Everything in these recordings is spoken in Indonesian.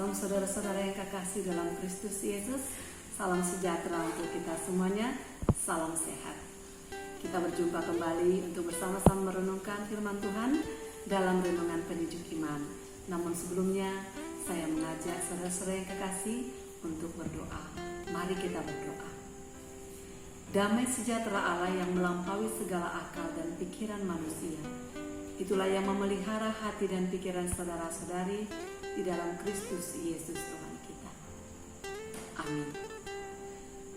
Salam saudara-saudara yang kekasih dalam Kristus Yesus. Salam sejahtera untuk kita semuanya. Salam sehat. Kita berjumpa kembali untuk bersama-sama merenungkan firman Tuhan dalam renungan penyejuk iman. Namun sebelumnya saya mengajak saudara-saudara yang kekasih untuk berdoa. Mari kita berdoa. Damai sejahtera Allah yang melampaui segala akal dan pikiran manusia, itulah yang memelihara hati dan pikiran saudara-saudari di dalam Kristus Yesus Tuhan kita. Amin.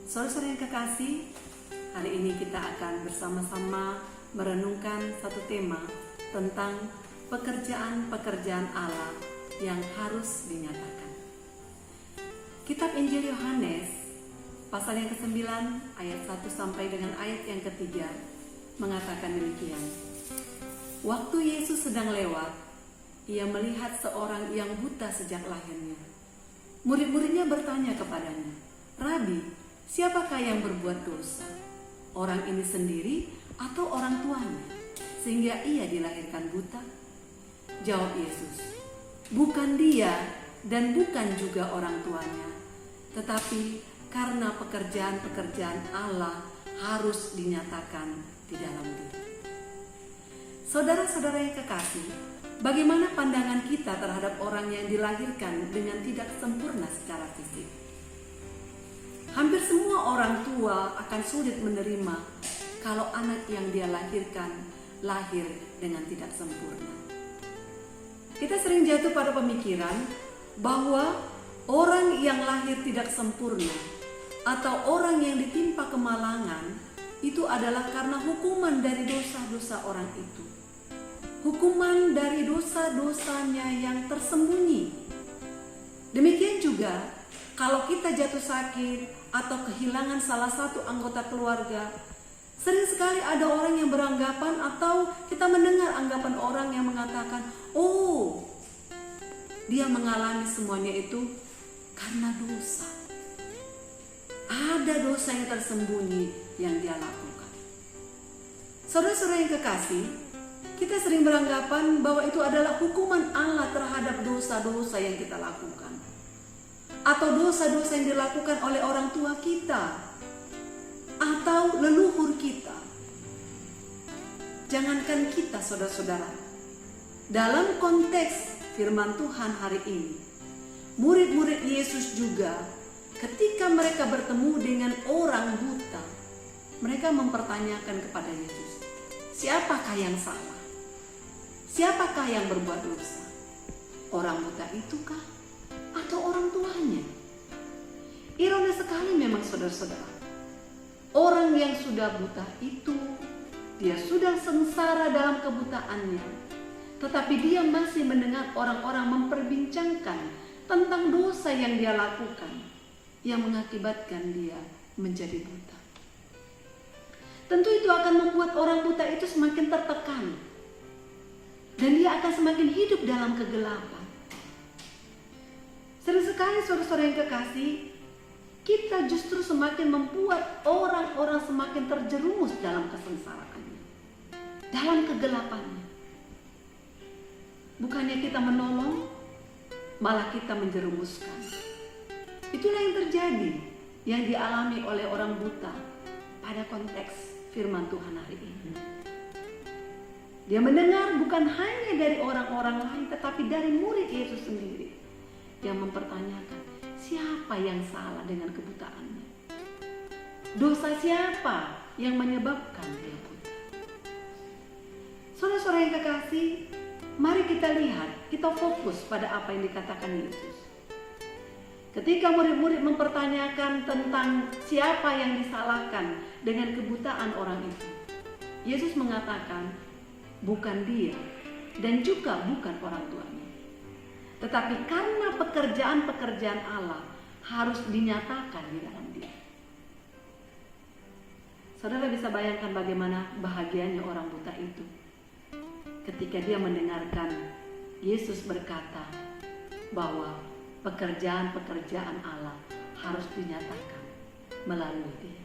Saudara-saudara yang kekasih, hari ini kita akan bersama-sama merenungkan satu tema tentang pekerjaan-pekerjaan Allah yang harus dinyatakan. Kitab Injil Yohanes pasal yang ke-9 ayat 1 sampai dengan ayat yang ke-3 mengatakan demikian. Waktu Yesus sedang lewat, ia melihat seorang yang buta sejak lahirnya. Murid-muridnya bertanya kepadanya, "Rabi, siapakah yang berbuat dosa? Orang ini sendiri atau orang tuanya, sehingga ia dilahirkan buta?" Jawab Yesus, "Bukan dia dan bukan juga orang tuanya, tetapi karena pekerjaan-pekerjaan Allah harus dinyatakan di dalam dia." Saudara-saudara yang kekasih, bagaimana pandangan kita terhadap orang yang dilahirkan dengan tidak sempurna secara fisik? Hampir semua orang tua akan sulit menerima kalau anak yang dia lahirkan lahir dengan tidak sempurna. Kita sering jatuh pada pemikiran bahwa orang yang lahir tidak sempurna atau orang yang ditimpa kemalangan itu adalah karena hukuman dari dosa-dosa orang itu. Hukuman dari dosa-dosanya yang tersembunyi. Demikian juga kalau kita jatuh sakit atau kehilangan salah satu anggota keluarga, sering sekali ada orang yang beranggapan atau kita mendengar anggapan orang yang mengatakan, "Oh, dia mengalami semuanya itu karena dosa." Ada dosa yang tersembunyi yang dia lakukan. Saudara-saudara yang kekasih, kita sering beranggapan bahwa itu adalah hukuman Allah terhadap dosa-dosa yang kita lakukan, atau dosa-dosa yang dilakukan oleh orang tua kita atau leluhur kita. Jangankan kita, saudara-saudara, dalam konteks firman Tuhan hari ini, murid-murid Yesus juga ketika mereka bertemu dengan orang buta, mereka mempertanyakan kepada Yesus, "Siapakah yang salah? Siapakah yang berbuat dosa? Orang buta itu kah? Atau orang tuanya?" Ironis sekali memang saudara-saudara. Orang yang sudah buta itu, dia sudah sengsara dalam kebutaannya, tetapi dia masih mendengar orang-orang memperbincangkan tentang dosa yang dia lakukan, yang mengakibatkan dia menjadi buta. Tentu itu akan membuat orang buta itu semakin tertekan, dan dia akan semakin hidup dalam kegelapan. Sering sekali saudara-saudara yang kekasih, kita justru semakin membuat orang-orang semakin terjerumus dalam kesengsaraannya, dalam kegelapannya. Bukannya kita menolong, malah kita menjerumuskan. Itulah yang terjadi, yang dialami oleh orang buta pada konteks firman Tuhan hari ini. Dia mendengar bukan hanya dari orang-orang lain, tetapi dari murid Yesus sendiri yang mempertanyakan, siapa yang salah dengan kebutaannya? Dosa siapa yang menyebabkan dia buta? Saudara-saudara yang kekasih, mari kita lihat, kita fokus pada apa yang dikatakan Yesus. Ketika murid-murid mempertanyakan tentang siapa yang disalahkan dengan kebutaan orang itu, Yesus mengatakan, bukan dia dan juga bukan orang tuanya, tetapi karena pekerjaan-pekerjaan Allah harus dinyatakan di dalam dia. Saudara bisa bayangkan bagaimana bahagianya orang buta itu ketika dia mendengarkan Yesus berkata bahwa pekerjaan-pekerjaan Allah harus dinyatakan melalui dia.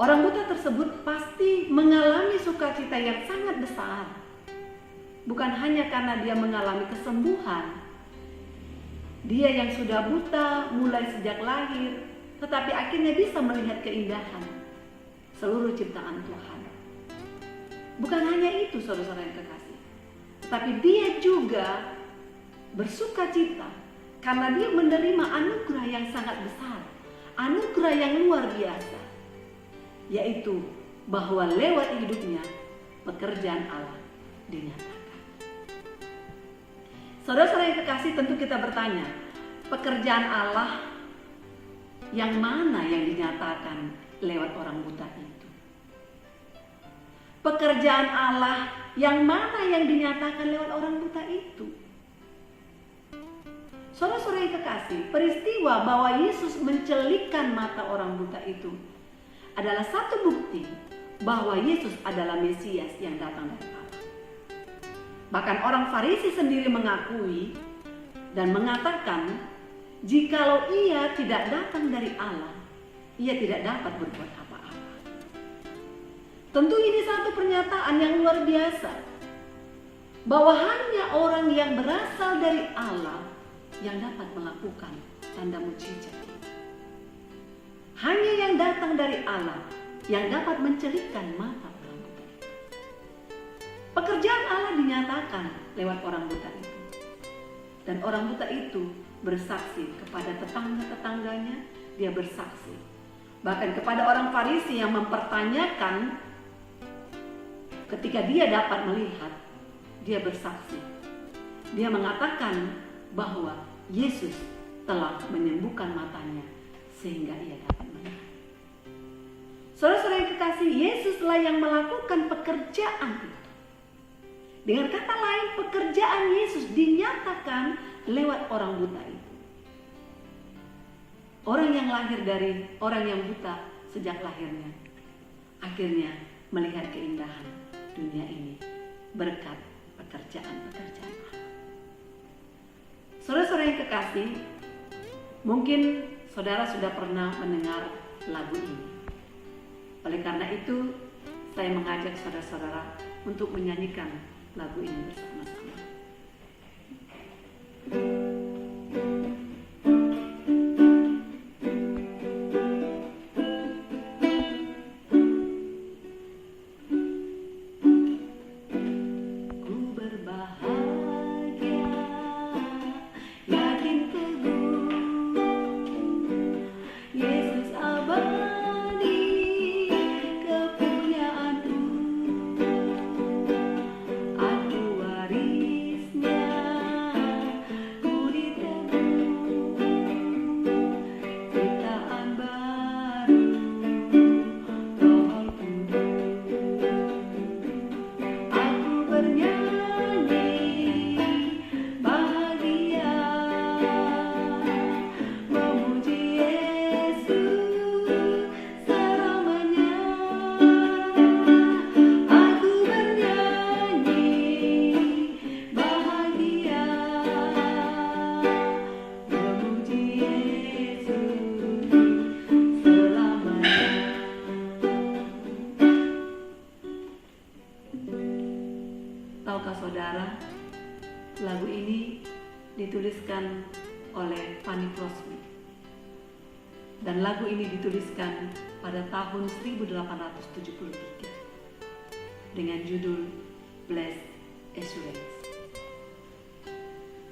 Orang buta tersebut pasti mengalami sukacita yang sangat besar. Bukan hanya karena dia mengalami kesembuhan, Dia yang sudah buta mulai sejak lahir, tetapi akhirnya bisa melihat keindahan seluruh ciptaan Tuhan. Bukan hanya itu saudara-saudara yang kekasih, tetapi dia juga bersuka cita karena dia menerima anugerah yang sangat besar, anugerah yang luar biasa, yaitu bahwa lewat hidupnya pekerjaan Allah dinyatakan. Saudara-saudara yang kekasih, tentu kita bertanya, pekerjaan Allah yang mana yang dinyatakan lewat orang buta itu? Pekerjaan Allah yang mana yang dinyatakan lewat orang buta itu? Saudara-saudara yang kekasih, peristiwa bahwa Yesus mencelikkan mata orang buta itu adalah satu bukti bahwa Yesus adalah Mesias yang datang dari Allah. Bahkan orang Farisi sendiri mengakui dan mengatakan, jikalau ia tidak datang dari Allah, ia tidak dapat berbuat apa-apa. Tentu ini satu pernyataan yang luar biasa, bahwa hanya orang yang berasal dari Allah yang dapat melakukan tanda mujizat. Hanya yang datang dari Allah yang dapat mencelikkan mata orang buta itu. Pekerjaan Allah dinyatakan lewat orang buta itu. Dan orang buta itu bersaksi kepada tetangga-tetangganya, dia bersaksi. Bahkan kepada orang Farisi yang mempertanyakan ketika dia dapat melihat, dia bersaksi. Dia mengatakan bahwa Yesus telah menyembuhkan matanya sehingga ia dapat melihat. Saudara-saudara yang kekasih, Yesuslah yang melakukan pekerjaan itu. Dengan kata lain, pekerjaan Yesus dinyatakan lewat orang buta itu. Orang yang lahir dari orang yang buta sejak lahirnya, akhirnya melihat keindahan dunia ini berkat pekerjaan-pekerjaan Allah. Saudara-saudara yang kekasih, mungkin saudara sudah pernah mendengar lagu ini. Oleh karena itu, saya mengajak saudara-saudara untuk menyanyikan lagu ini bersama-sama. Tahukah saudara, lagu ini dituliskan oleh Fanny Crosby. Dan lagu ini dituliskan pada tahun 1873 dengan judul Blessed Assurance.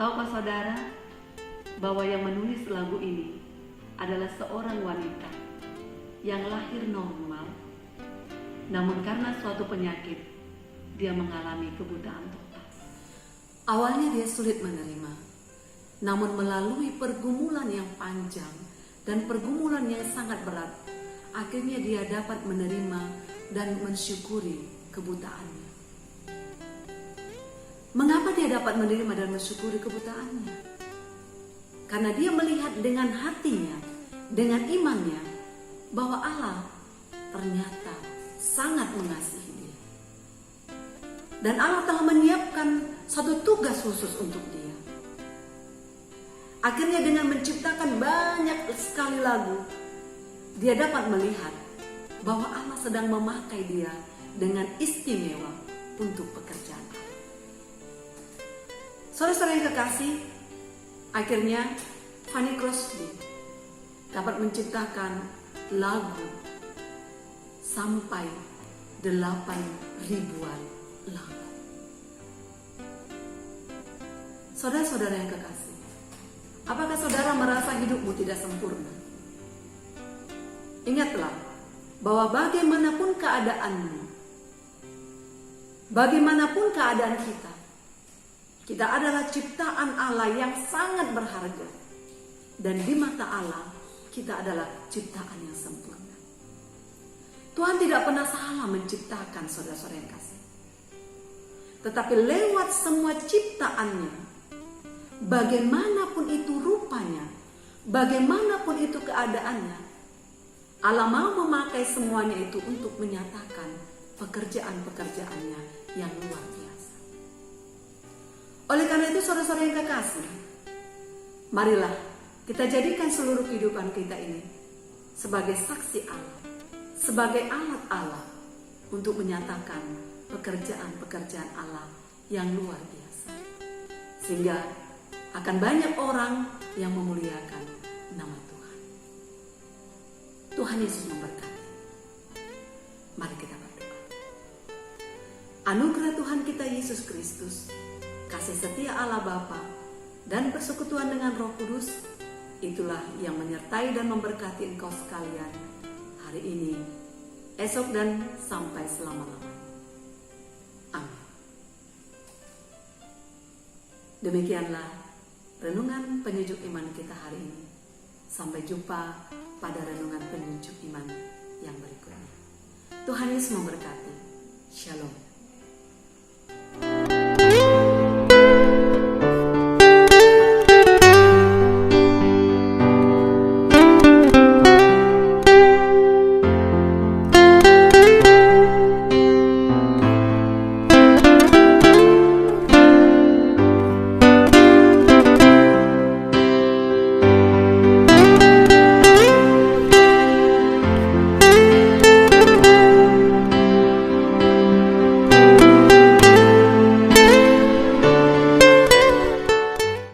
Tahukah saudara bahwa yang menulis lagu ini adalah seorang wanita yang lahir normal, namun karena suatu penyakit dia mengalami kebutaan total. Awalnya dia sulit menerima, namun melalui pergumulan yang panjang dan pergumulan yang sangat berat, akhirnya dia dapat menerima dan mensyukuri kebutaannya. Mengapa dia dapat menerima dan mensyukuri kebutaannya? Karena dia melihat dengan hatinya, dengan imannya, bahwa Allah ternyata sangat mengasihi dia. Dan Allah telah menyiapkan satu tugas khusus untuk dia. Akhirnya dengan menciptakan banyak sekali lagu, dia dapat melihat bahwa Allah sedang memakai dia dengan istimewa untuk pekerjaan Allah. Saudara-saudara yang kekasih, Akhirnya Fanny Crosby dapat menciptakan lagu sampai 8.000-an lagu. Saudara-saudara yang kekasih, apakah saudara merasa hidupmu tidak sempurna? Ingatlah bahwa bagaimanapun keadaanmu, bagaimanapun keadaan kita adalah ciptaan Allah yang sangat berharga. Dan di mata Allah, kita adalah ciptaan yang sempurna. Tuhan tidak pernah salah menciptakan saudara-saudara yang kasih. Tetapi lewat semua ciptaannya, bagaimanapun itu rupanya, bagaimanapun itu keadaannya, Allah mau memakai semuanya itu untuk menyatakan pekerjaan-pekerjaannya yang luar biasa. Oleh karena itu saudara-saudara yang kekasih, marilah kita jadikan seluruh kehidupan kita ini sebagai saksi Allah, sebagai alat Allah untuk menyatakan pekerjaan-pekerjaan Allah yang luar biasa. Sehingga akan banyak orang yang memuliakan nama Tuhan. Tuhan Yesus memberkati. Mari kita berdoa. Anugerah Tuhan kita Yesus Kristus, kasih setia Allah Bapa, dan persekutuan dengan Roh Kudus, itulah yang menyertai dan memberkati engkau sekalian hari ini, esok, dan sampai selama-lamanya. Amin. Demikianlah renungan penyejuk iman kita hari ini. Sampai jumpa pada renungan penyejuk iman yang berikutnya. Tuhan Yesus memberkati. Shalom.